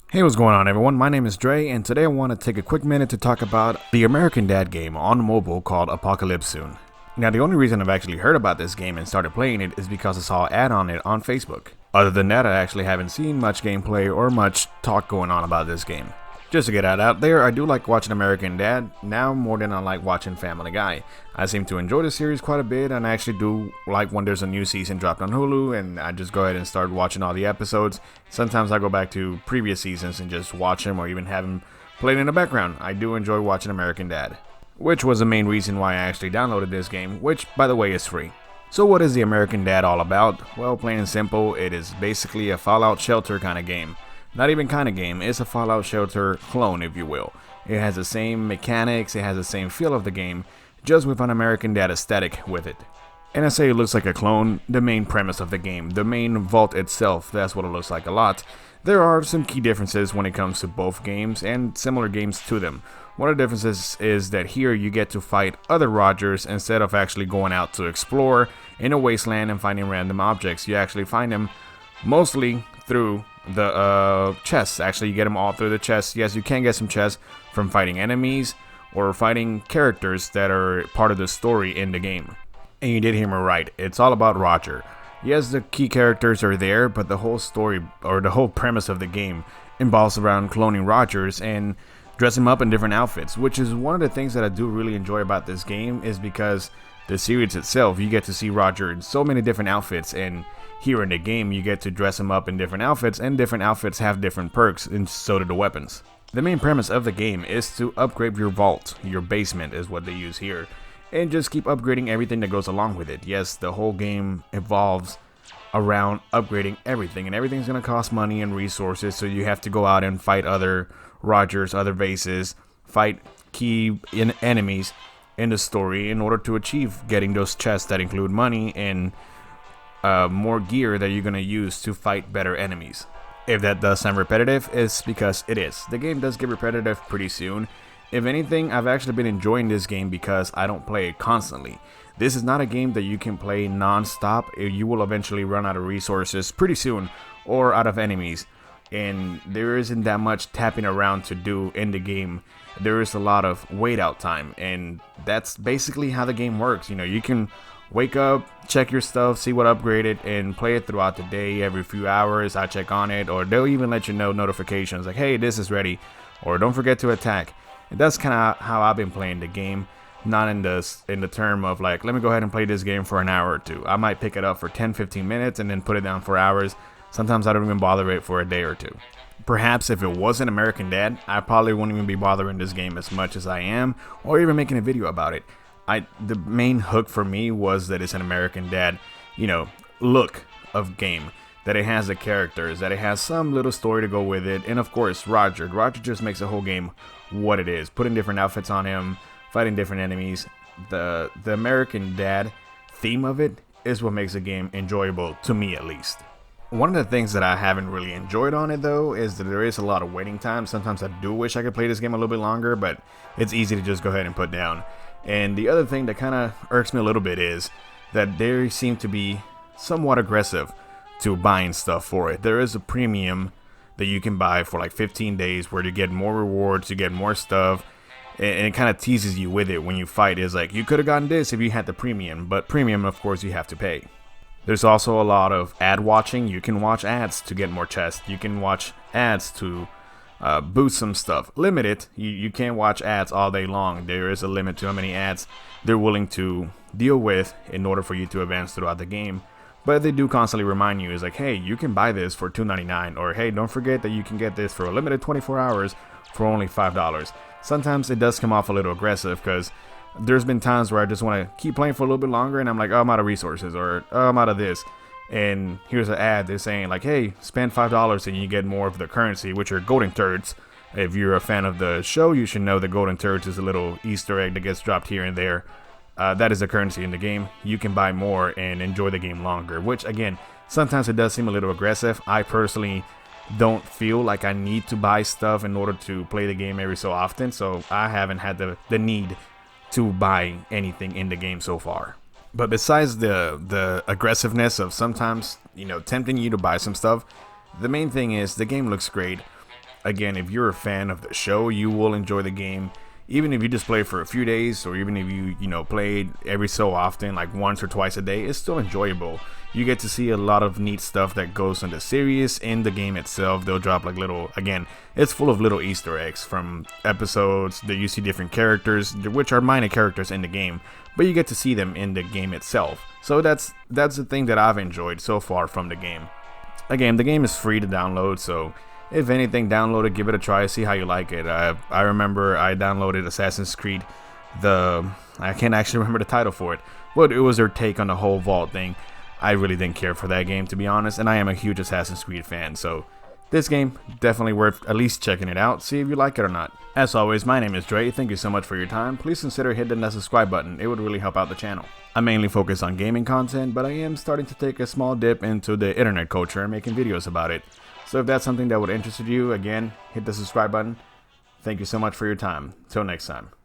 Hey, what's going on, everyone? My name is Dre, and today I want to take a quick minute to talk about the American Dad game on mobile called Apocalypse Soon. Now, the only reason I've actually heard about this game and started playing it is because I saw an ad on it on Facebook. Other than that, I actually haven't seen much gameplay or much talk going on about this game. Just to get that out there, I do like watching American Dad now more than I like watching Family Guy. I seem to enjoy the series quite a bit, and I actually do like when there's a new season dropped on Hulu and I just go ahead and start watching all the episodes. Sometimes I go back to previous seasons and just watch them or even have them played in the background. I do enjoy watching American Dad, which was the main reason why I actually downloaded this game, which by the way is free. So what is the American Dad all about? Well, plain and simple, it is basically a Fallout Shelter kind of game. Not even kind of game, it's a Fallout Shelter clone, if you will. It has the same mechanics, it has the same feel of the game, just with an American Dad aesthetic with it. And I say it looks like a clone, the main premise of the game, the main vault itself, that's what it looks like a lot. There are some key differences when it comes to both games and similar games to them. One of the differences is that here you get to fight other Rogers instead of actually going out to explore in a wasteland and finding random objects. You actually find them mostly through the chests. Actually, you get them all through the chests. Yes, you can get some chests from fighting enemies or fighting characters that are part of the story in the game. And you did hear me right, it's all about Roger. Yes, the key characters are there, but the whole story or the whole premise of the game involves around cloning Rogers and dressing him up in different outfits, which is one of the things that I do really enjoy about this game, is because the series itself, you get to see Roger in so many different outfits, and here in the game you get to dress him up in different outfits, and different outfits have different perks, and so do the weapons. The main premise of the game is to upgrade your vault, your basement is what they use here, and just keep upgrading everything that goes along with it. Yes, the whole game evolves around upgrading everything, and everything's going to cost money and resources, so you have to go out and fight other Rogers, other bases, fight key enemies in the story in order to achieve getting those chests that include money and more gear that you're going to use to fight better enemies. If that does sound repetitive, it's because it is. The game does get repetitive pretty soon. If anything, I've actually been enjoying this game because I don't play it constantly. This is not a game that you can play non-stop. You will eventually run out of resources pretty soon, or out of enemies, and there isn't that much tapping around to do in the game. There is a lot of wait out time, and that's basically how the game works. You know, you can wake up, check your stuff, see what upgraded, and play it throughout the day. Every few hours I check on it, or they'll even let you know notifications like, hey, this is ready, or don't forget to attack. And that's kind of how I've been playing the game, not in the term of like, let me go ahead and play this game for an hour or two. I might pick it up for 10-15 minutes and then put it down for hours. Sometimes I don't even bother it for a day or two. Perhaps if it wasn't American Dad, I probably wouldn't even be bothering this game as much as I am, or even making a video about it. The main hook for me was that it's an American Dad, look of game. That it has the characters, that it has some little story to go with it, and of course Roger. Roger just makes the whole game what it is. Putting different outfits on him, fighting different enemies. The American Dad theme of it is what makes the game enjoyable, to me at least. One of the things that I haven't really enjoyed on it though is that there is a lot of waiting time. Sometimes I do wish I could play this game a little bit longer, but it's easy to just go ahead and put down. And the other thing that kind of irks me a little bit is that they seem to be somewhat aggressive to buying stuff for it. There is a premium that you can buy for like 15 days where you get more rewards, you get more stuff, and it kind of teases you with it when you fight. It's like, you could have gotten this if you had the premium, but premium of course you have to pay. There's also a lot of ad watching. You can watch ads to get more chests. You can watch ads to boost some stuff. Limited. You can't watch ads all day long. There is a limit to how many ads they're willing to deal with in order for you to advance throughout the game. But they do constantly remind you, is like, hey, you can buy this for $2.99, or hey, don't forget that you can get this for a limited 24 hours for only $5. Sometimes it does come off a little aggressive, because there's been times where I just want to keep playing for a little bit longer and I'm like, oh, I'm out of resources, or oh, I'm out of this. And here's an ad, they're saying like, hey, spend $5 and you get more of the currency, which are golden turds. If you're a fan of the show, you should know that golden turds is a little Easter egg that gets dropped here and there. That is the currency in the game. You can buy more and enjoy the game longer, which again, sometimes it does seem a little aggressive. I personally don't feel like I need to buy stuff in order to play the game every so often, so I haven't had the need to buy anything in the game so far. But besides the aggressiveness of sometimes, tempting you to buy some stuff, the main thing is the game looks great. again, if you're a fan of the show, you will enjoy the game. Even if you just play for a few days, or even if you play every so often, like once or twice a day, it's still enjoyable. You get to see a lot of neat stuff that goes in the series. In the game itself, they'll drop like little, again, it's full of little Easter eggs from episodes that you see different characters, which are minor characters in the game, but you get to see them in the game itself. So that's the thing that I've enjoyed so far from the game. Again, the game is free to download, so if anything, download it, give it a try, see how you like it. I remember I downloaded Assassin's Creed, I can't actually remember the title for it, but it was their take on the whole vault thing. I really didn't care for that game, to be honest, and I am a huge Assassin's Creed fan, so this game, definitely worth at least checking it out, see if you like it or not. As always, my name is Dre, thank you so much for your time. Please consider hitting that subscribe button, it would really help out the channel. I mainly focus on gaming content, but I am starting to take a small dip into the internet culture and making videos about it. So if that's something that would interest you, again, hit the subscribe button. Thank you so much for your time. Till next time.